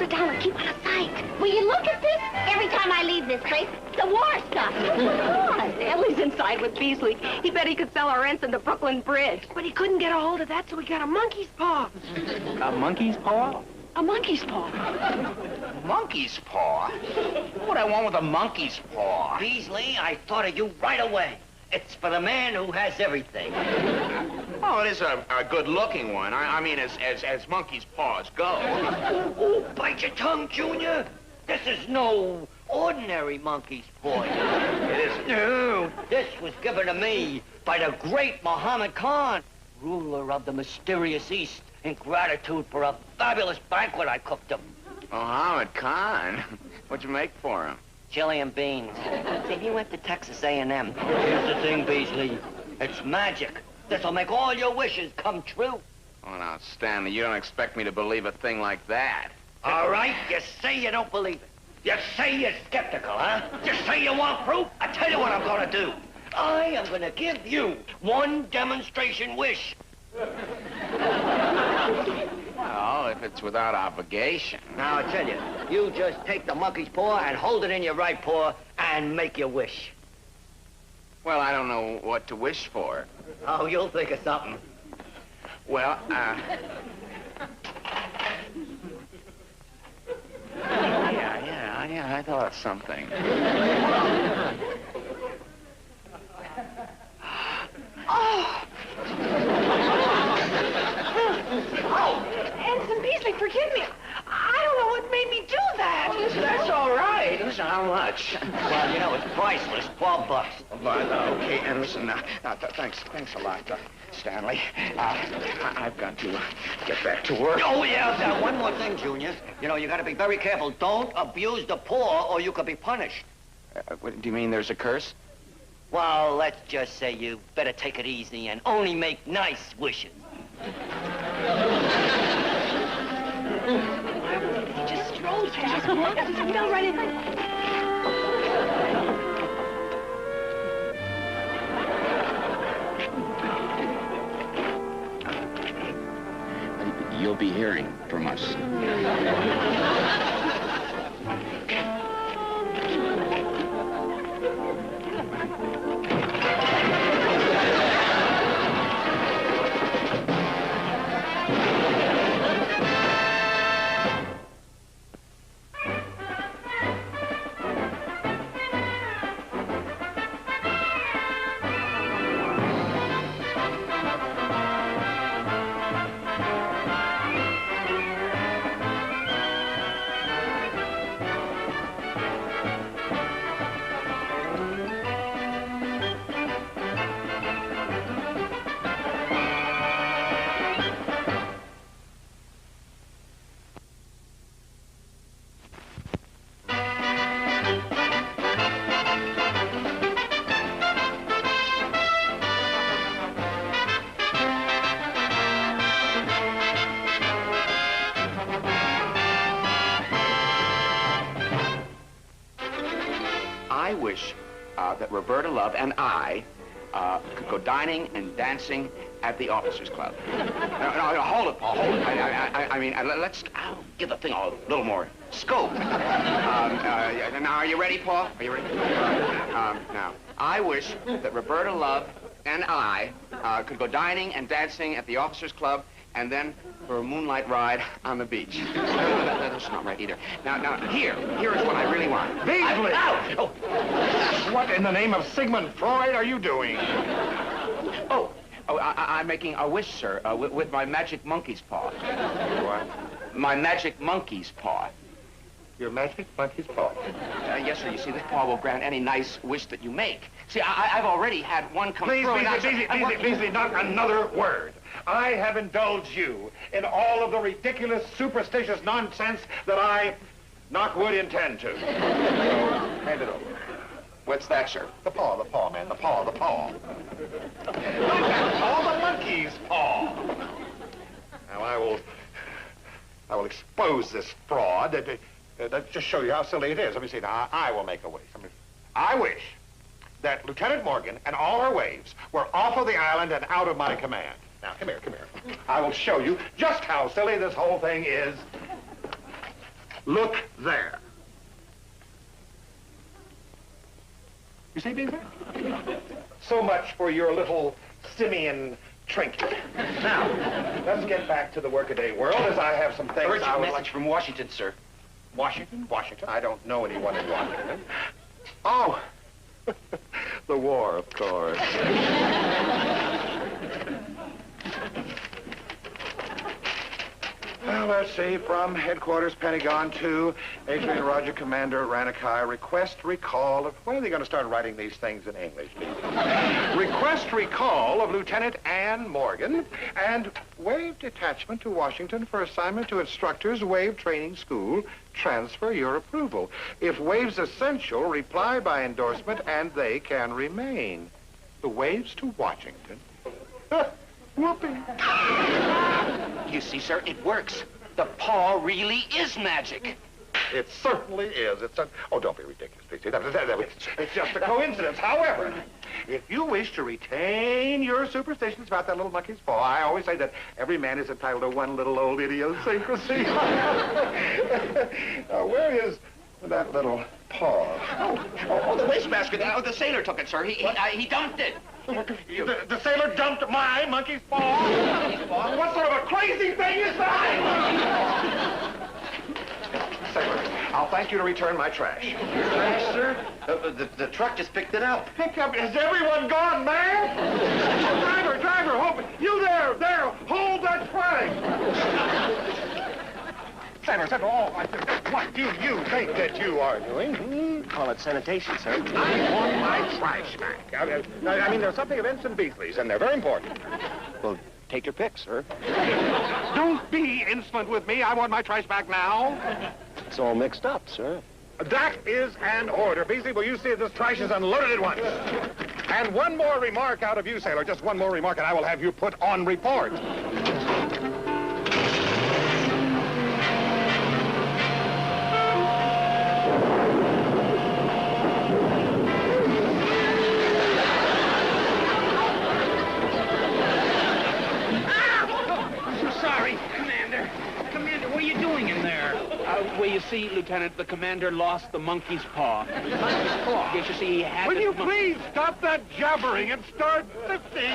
it down and keep out of sight. Will you look at this? Every time I leave this place, the war stuff. Ellie's inside with Beasley. He bet he could sell our rents in the Brooklyn Bridge. But he couldn't get a hold of that, so he got a monkey's paw. A monkey's paw? A monkey's paw. Monkey's paw? What I want with a monkey's paw? Beasley, I thought of you right away. It's for the man who has everything. Oh, it is a good-looking one. I mean, as monkey's paws go. Oh, bite your tongue, Junior. This is no ordinary monkey's paw. It isn't. No, this was given to me by the great Muhammad Khan, ruler of the mysterious East, in gratitude for a fabulous banquet I cooked him. Muhammad Khan? What'd you make for him? Chili and beans. See, he went to Texas A&M. Here's the thing, Beasley. It's magic. This'll make all your wishes come true. Oh, now, Stanley, you don't expect me to believe a thing like that. All right, you say you don't believe it. You say you're skeptical, huh? You say you want proof? I tell you what I'm gonna do. I am gonna give you one demonstration wish. Oh, if it's without obligation. Now, I tell you, you just take the monkey's paw and hold it in your right paw and make your wish. Well, I don't know what to wish for. Oh, you'll think of something. Well, yeah, I thought of something. Oh, Ensign Beasley, forgive me. I don't know what made me do that. Oh, listen, that's all right. Listen, how much? Well, you know, it's priceless, $12. But, okay, and listen, thanks a lot, Stanley. I've got to get back to work. Oh, yeah, now, one more thing, Junior. You know, you gotta be very careful. Don't abuse the paw or you could be punished. What, do you mean there's a curse? Well, let's just say you better take it easy and only make nice wishes. He just strolled past. He fell right in. You'll be hearing from us. I wish that Roberta Love and I could go dining and dancing at the Officers Club. No, hold it, Paul, hold it. I mean, let's give the thing a little more scope. Now, are you ready, Paul? Are you ready? Now, I wish that Roberta Love and I could go dining and dancing at the Officers Club and then for a moonlight ride on the beach. That's not right either. Now, here is what I really want. Beasley! Oh. What in the name of Sigmund Freud are you doing? I'm making a wish, sir, with my magic monkey's paw. What? My magic monkey's paw. Your magic monkey's paw? Yes, sir. You see, this paw will grant any nice wish that you make. See, I've already had one come through. Beasley, not another word. I have indulged you in all of the ridiculous, superstitious nonsense that I, knock wood, intend to. So, hand it over. What's that, sir? The paw, man. The paw. Not that paw, the monkey's paw. Now, I will expose this fraud. Just show you how silly it is. Let me see. Now, I will make a wish. I wish that Lieutenant Morgan and all her waves were off of the island and out of my command. Now, come here. I will show you just how silly this whole thing is. Look there. You see, Beasley? So much for your little simian trinket. Now, let's get back to the workaday world, as I have some things Urgent I would message like... from Washington, sir. Washington? Washington? I don't know anyone in Washington. Oh, the war, of course. Well, let's see. From headquarters, Pentagon, to Adrian Roger, Commander Ranakai. Request recall of... When are they going to start writing these things in English, please? Request recall of Lieutenant Ann Morgan and wave detachment to Washington for assignment to instructors, Wave Training School. Transfer your approval. If Wave's essential, reply by endorsement, and they can remain. The Waves to Washington. Whoopee. You see, sir, it works. The paw really is magic. It certainly is. Oh, don't be ridiculous, please. It's just a coincidence. However, if you wish to retain your superstitions about that little monkey's paw, I always say that every man is entitled to one little old idiosyncrasy. Where is that little paw? Oh, the wastebasket. Oh, the sailor took it, sir. He dumped it. The sailor dumped my monkey's paw? What sort of a crazy thing is that? Sailor, I'll thank you to return my trash. Trash, sir? The truck just picked it up. Pick up. Is everyone gone, man? Driver, you there, hold that train. Sailor, what do you think that you are doing? Call it sanitation, sir. I want my trash back. I mean, there's something of Ensign Beasley's, and they're very important. Well, take your pick, sir. Don't be insolent with me. I want my trash back now. It's all mixed up, sir. That is an order. Beasley, will you see if this trash is unloaded at once? And one more remark out of you, sailor. Just one more remark, and I will have you put on report. Well, you see, Lieutenant, the commander lost the monkey's paw. Monkey's paw? Yes, you see, he had... Will you please stop that jabbering and start lifting?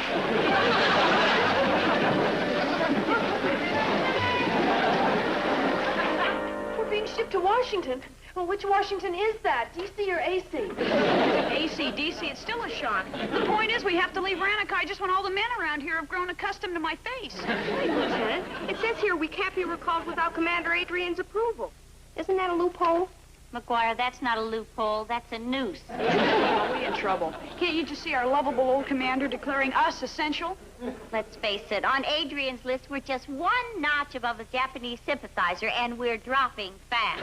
We're being shipped to Washington. Well, which Washington is that? DC or AC? AC, DC, it's still a shock. The point is we have to leave Ranakai just when all the men around here have grown accustomed to my face. Wait, Lieutenant. It says here we can't be recalled without Commander Adrian's approval. Isn't that a loophole? McGuire, that's not a loophole. That's a noose. Are we in trouble? Can't you just see our lovable old commander declaring us essential? Let's face it, on Adrian's list, we're just one notch above a Japanese sympathizer, and we're dropping fast.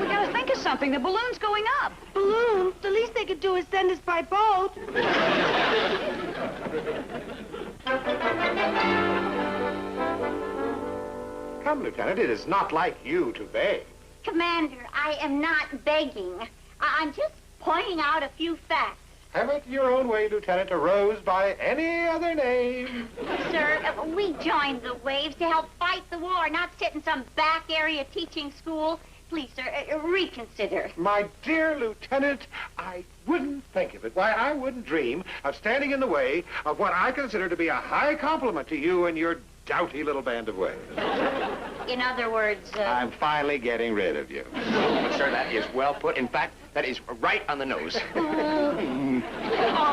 We gotta think of something. The balloon's going up. Balloon? The least they could do is send us by boat. Come, Lieutenant, it is not like you to beg. Commander, I am not begging. I'm just pointing out a few facts. Have it your own way, Lieutenant. A rose by any other name. Sir, we joined the Waves to help fight the war, not sit in some back area teaching school. Please, sir, reconsider. My dear Lieutenant, I wouldn't think of it. Why, I wouldn't dream of standing in the way of what I consider to be a high compliment to you and your doughty little band of Waves. In other words, I'm finally getting rid of you. Sir, that is well put. In fact, that is right on the nose. All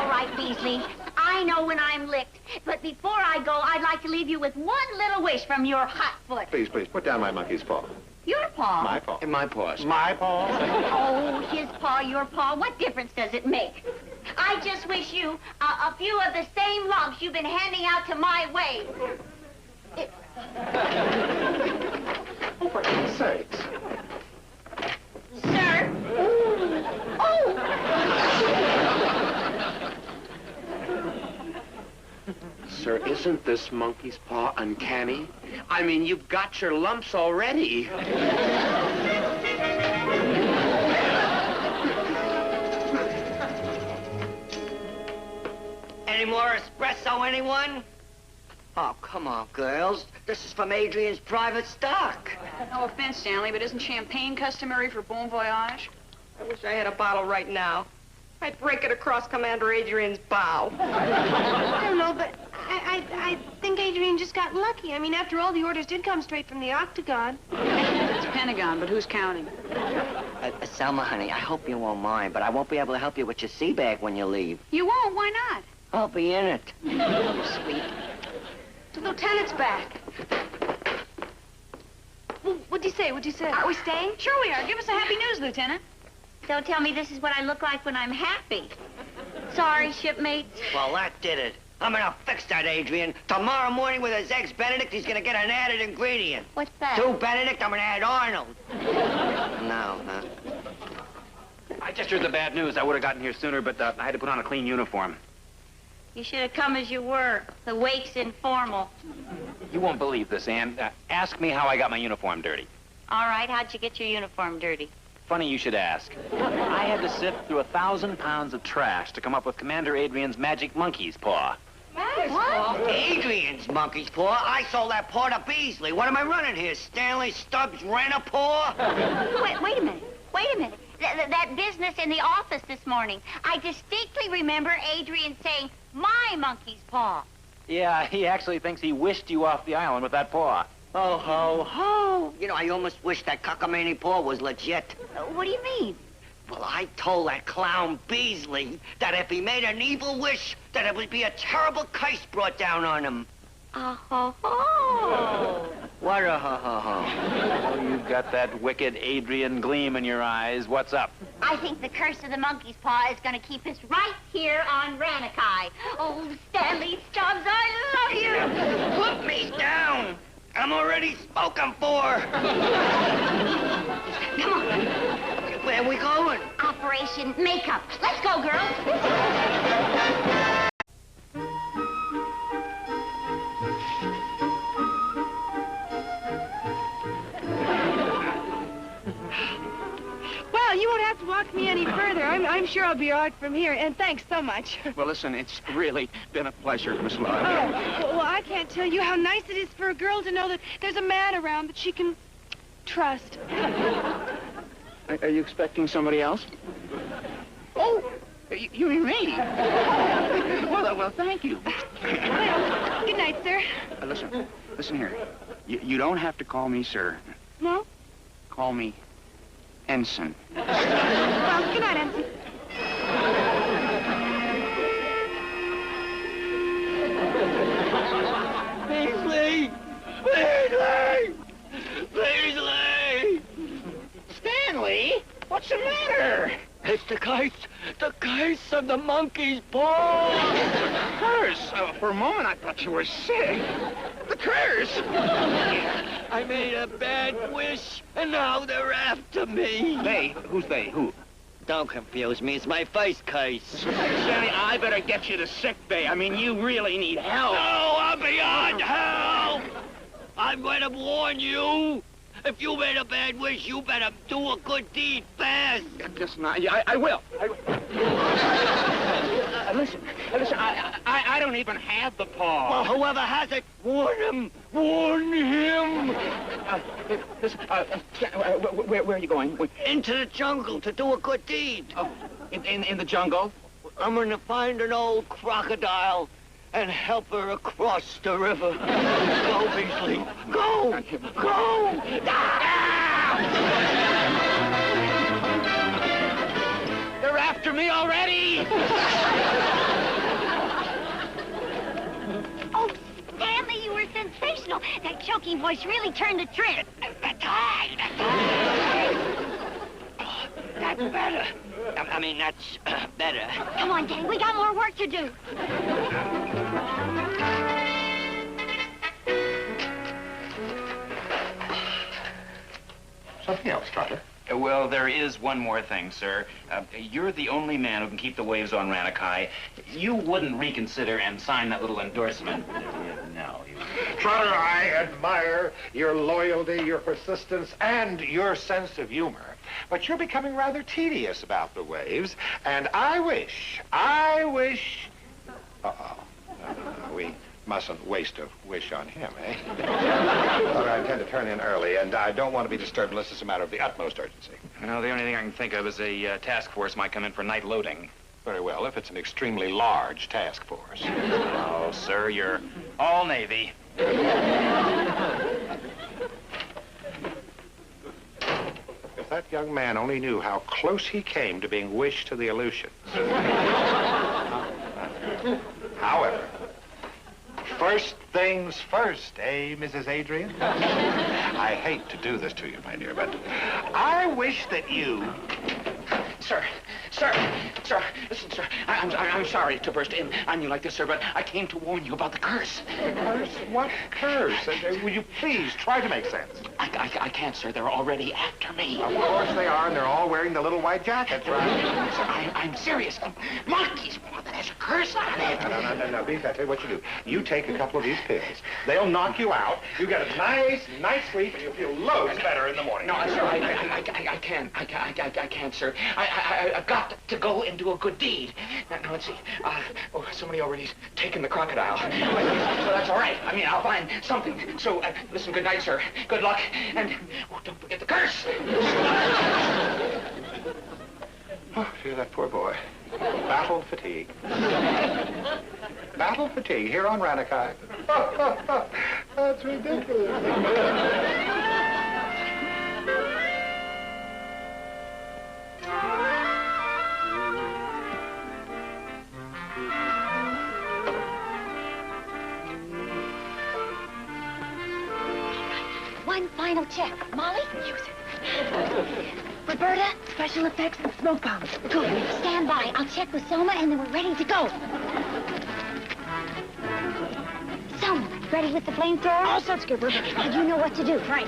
right, Beasley. I know when I'm licked. But before I go, I'd like to leave you with one little wish from your hot foot. Please, put down my monkey's paw. Your paw? My paw. In my paws. My paw? Oh, his paw, your paw. What difference does it make? I just wish you a few of the same lumps you've been handing out to my Wave. Oh, for heaven's sakes. Sir? Oh! Sir, isn't this monkey's paw uncanny? I mean, you've got your lumps already. Any more espresso, anyone? Oh, come on, girls. This is from Adrian's private stock. No offense, Stanley, but isn't champagne customary for bon voyage? I wish I had a bottle right now. I'd break it across Commander Adrian's bow. I don't know, but I think Adrian just got lucky. I mean, after all, the orders did come straight from the Octagon. It's Pentagon, but who's counting? Selma, honey, I hope you won't mind, but I won't be able to help you with your sea bag when you leave. You won't? Why not? I'll be in it. Oh, sweet. The lieutenant's back. Well, what'd you say? What'd you say? Are we staying? Sure we are. Give us the happy news, Lieutenant. Don't tell me this is what I look like when I'm happy. Sorry, shipmates. Well, that did it. I'm gonna fix that, Adrian. Tomorrow morning with his Eggs Benedict, he's gonna get an added ingredient. What's that? 2 Benedict, I'm gonna add Arnold. No, huh? I just heard the bad news. I would have gotten here sooner, but I had to put on a clean uniform. You should have come as you were. The wake's informal. You won't believe this, Ann. Ask me how I got my uniform dirty. All right, how'd you get your uniform dirty? Funny you should ask. I had to sift through 1,000 pounds of trash to come up with Commander Adrian's magic monkey's paw. What? Adrian's monkey's paw? I sold that paw to Beasley. What am I running here? Stanley Stubbs Rent-a-Paw? Wait a minute. Wait a minute. That business in the office this morning. I distinctly remember Adrian saying, my monkey's paw. Yeah, he actually thinks he wished you off the island with that paw. Oh, ho, ho. You know, I almost wish that cockamamie paw was legit. What do you mean? Well, I told that clown Beasley that if he made an evil wish, that it would be a terrible curse brought down on him. Oh. What a ho-ho-ho? Oh, you've got that wicked Adrian gleam in your eyes. What's up? I think the curse of the monkey's paw is going to keep us right here on Ranakai. Oh, Stanley Stubbs, I love you. Put me down. I'm already spoken for. Come on. Where are we going? Operation Makeup. Let's go, girls. Well, you won't have to walk me any further. I'm sure I'll be all right from here. And thanks so much. Well, listen, it's really been a pleasure, Miss Love. Well, I can't tell you how nice it is for a girl to know that there's a man around that she can trust. Are you expecting somebody else? Oh, you mean me? Well, thank you. Well, good night, sir. Listen here. You don't have to call me sir. No? Call me Ensign. Well, good night, Ensign. Beasley! Beasley! Beasley! Stanley, what's the matter? It's the curse of the monkey's paw. Curse? For a moment, I thought you were sick. The curse? I made a bad wish, and now they're after me. They? Who's they? Who? Don't confuse me. It's my face case. Stanley, I better get you to sick bay. I mean, you really need help. No, I'm beyond help. I'm going to warn you. If you made a bad wish, you better do a good deed fast. Listen, I will. Listen, I don't even have the paw. Well, whoever has it, warn him. Warn him. Where are you going? Into the jungle to do a good deed. Oh, in the jungle? I'm going to find an old crocodile and help her across the river. Go, Beasley. Go! Go! They're after me already! Oh, Stanley, you were sensational. That choking voice really turned the trick. That's better. I mean, that's better. Come on, gang. We got more work to do. Something else, Trotter. Well, there is one more thing, sir. You're the only man who can keep the waves on Ranakai. You wouldn't reconsider and sign that little endorsement. No, you... Trotter, I admire your loyalty, your persistence, and your sense of humor. But you're becoming rather tedious about the waves, and I wish... Uh-oh. Mustn't waste a wish on him, eh? Look, I intend to turn in early, and I don't want to be disturbed unless it's a matter of the utmost urgency. Well, the only thing I can think of is a task force might come in for night loading. Very well, if it's an extremely large task force. Oh, sir, you're all Navy. If that young man only knew how close he came to being wished to the Aleutians. However, first things first, eh, Mrs. Adrian? I hate to do this to you, my dear, but I wish that you... Sir, listen, sir. I'm sorry to burst in on you like this, sir, but I came to warn you about the curse. Curse? What curse? Will you please try to make sense? I can't, sir. They're already after me. Of course they are, and they're all wearing the little white jackets, right? Sir, I'm serious. Monkey's paw that has a curse on it. No, Beef, I tell you what you do. You take a couple of these pills. They'll knock you out. You get a nice night's sleep, and you'll feel loads better in the morning. No, sir, I can't. I can't, sir. I've got to go and do a good deed. Now let's see. Somebody already's taken the crocodile. So that's all right. I mean, I'll find something. So, listen, good night, sir. Good luck. And don't forget the curse. Oh, hear that poor boy. Battle fatigue. Battle fatigue here on Ranakai. That's ridiculous. One final check. Molly, use it. Roberta, special effects and smoke bombs. Good. Stand by. I'll check with Selma, and then we're ready to go. Selma, ready with the flamethrower? All set, Skipper. You know what to do. Right.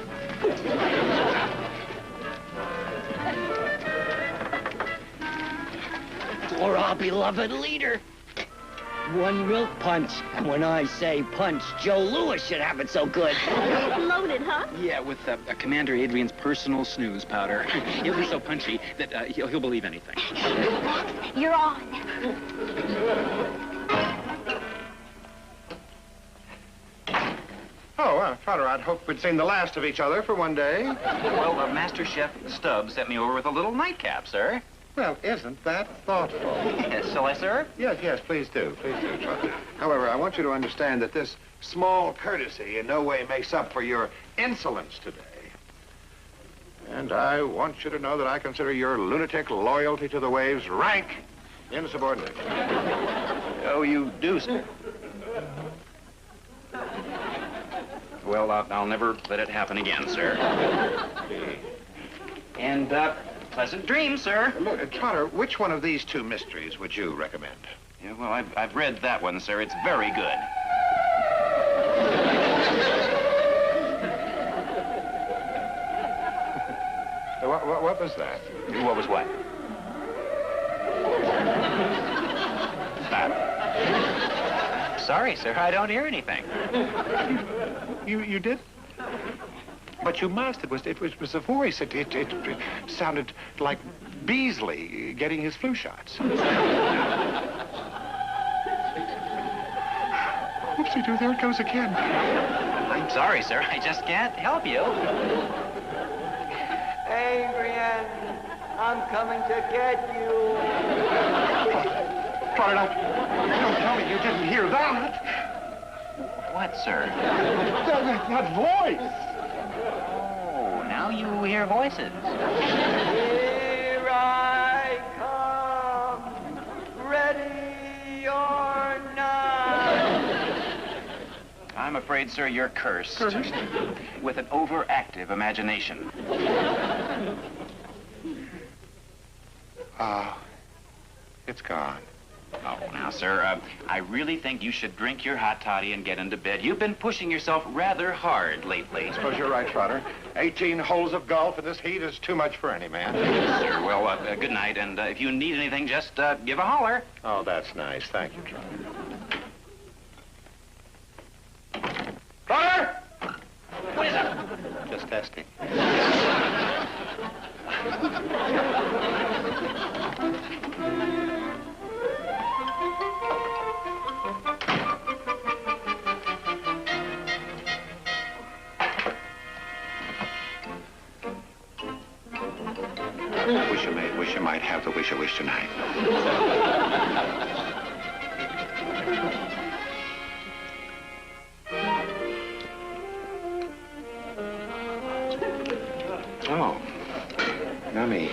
For our beloved leader. One milk punch. And when I say punch, Joe Louis should have it so good. Loaded, huh? Yeah, with Commander Adrian's personal snooze powder. He'll be so punchy that he'll believe anything. You're on. Oh, Trotter, I'd hoped we'd seen the last of each other for one day. Well, Master Chef Stubbs sent me over with a little nightcap, sir. Well, isn't that thoughtful? Shall I serve? Yes, please do. Please do, Trotter. However, I want you to understand that this small courtesy in no way makes up for your insolence today. And I want you to know that I consider your lunatic loyalty to the waves rank insubordination. Oh, you do, sir. Well, I'll never let it happen again, sir. And, pleasant dreams, sir. Look, Trotter, which one of these two mysteries would you recommend? Yeah, well, I've read that one, sir. It's very good. What was that? What was what? Sorry, sir. I don't hear anything. You did? But you must. It was a voice. It sounded like Beasley getting his flu shots. Whoopsie-doo, there it goes again. I'm sorry, sir. I just can't help you. Adrian, I'm coming to get you. Trotter, don't tell me you didn't hear that. What, sir? That voice. Oh, now you hear voices. Here I come, ready or not. I'm afraid, sir, you're cursed. With an overactive imagination. It's gone. Oh, now, sir, I really think you should drink your hot toddy and get into bed. You've been pushing yourself rather hard lately. I suppose you're right, Trotter. 18 holes of golf in this heat is too much for any man. Yes, sir. Well, good night, and if you need anything, just give a holler. Oh, that's nice. Thank you, Trotter. Trotter! What is it? Just testing. wish you might have the wish you wish tonight. Oh, yummy.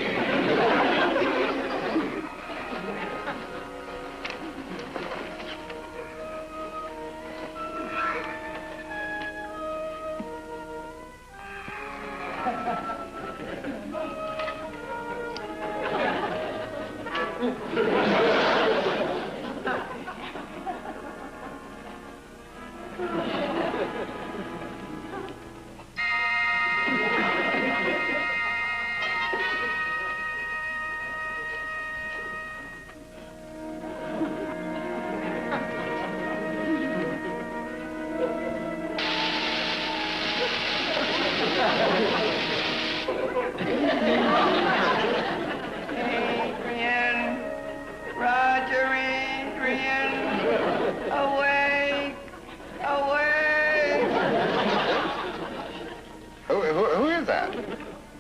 Who is that?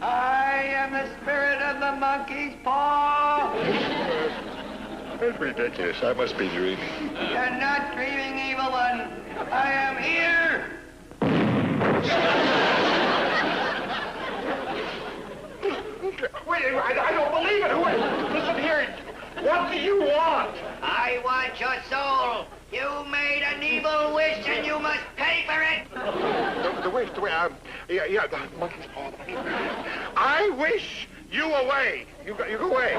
I am the spirit of the monkey's paw. That's ridiculous. I must be dreaming. You're not dreaming, evil one. I am here. Wait, I don't believe it. Listen here. What do you want? I want your soul. You made an evil wish and you must pay for it. The wish, the monkey's paw. I wish you away. You go away.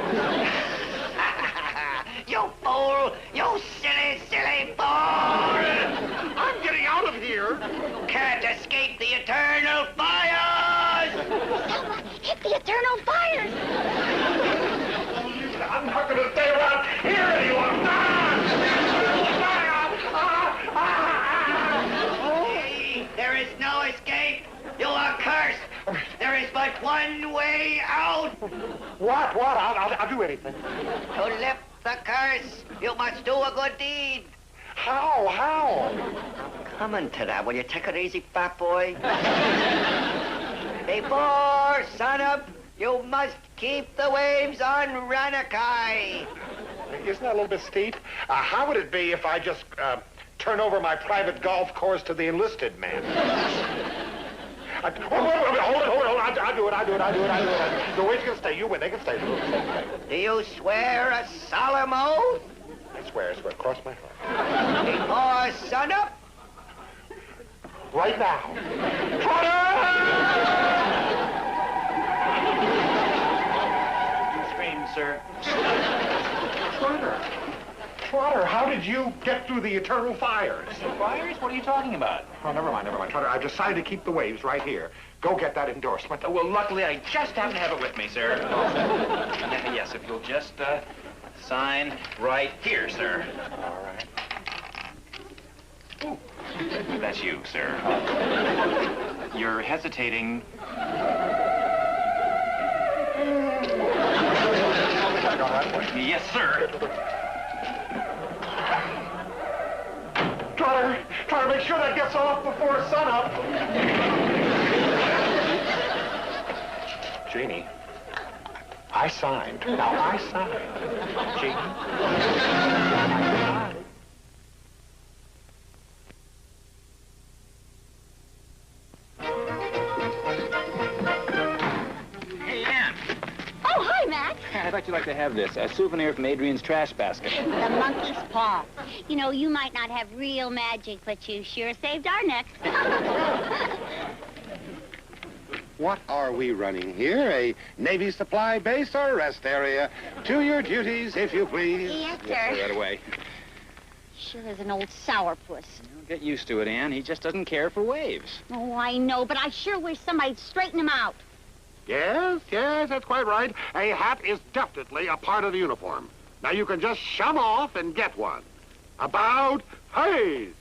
You fool! You silly, silly fool! I'm getting out of here. Can't escape the eternal fires! Selma, hit the eternal fires! I'm not going to stay around here anymore. There is no escape. You are cursed. There is but one way out. What? I'll do anything. To lift the curse, you must do a good deed. How? Coming to that. Will you take it easy, fat boy? Before sunup, you must keep the waves on Ranakai. Isn't that a little bit steep? How would it be if I just turn over my private golf course to the enlisted man? Hold it. I'll do it. The waves can stay. You win. They can stay. Do you swear a solemn oath? I swear. Cross my heart. Before sunup? Right now. Scream, sir. Trotter, how did you get through the eternal fires? Fires? What are you talking about? Oh, never mind. Trotter, I've decided to keep the waves right here. Go get that endorsement. Oh, well, luckily, I just happen to have it with me, sir. Yes, if you'll just sign right here, sir. All right. Ooh. That's you, sir. You're hesitating. Yes, sir. Trotter, make sure that gets off before sunup. Jeannie, I signed. Now, I signed. Jeannie. Hey, Ann. Oh, hi, Max. I'd like to have this, a souvenir from Adrian's trash basket. The monkey's paw. You know, you might not have real magic, but you sure saved our necks. What are we running here? A Navy supply base or rest area? To your duties, if you please. Yes, sir. Yes, sir, right away. Sure is an old sourpuss. Get used to it, Ann. He just doesn't care for waves. Oh, I know, but I sure wish somebody'd straighten him out. Yes, that's quite right. A hat is definitely a part of the uniform. Now, you can just shum off and get one. About face.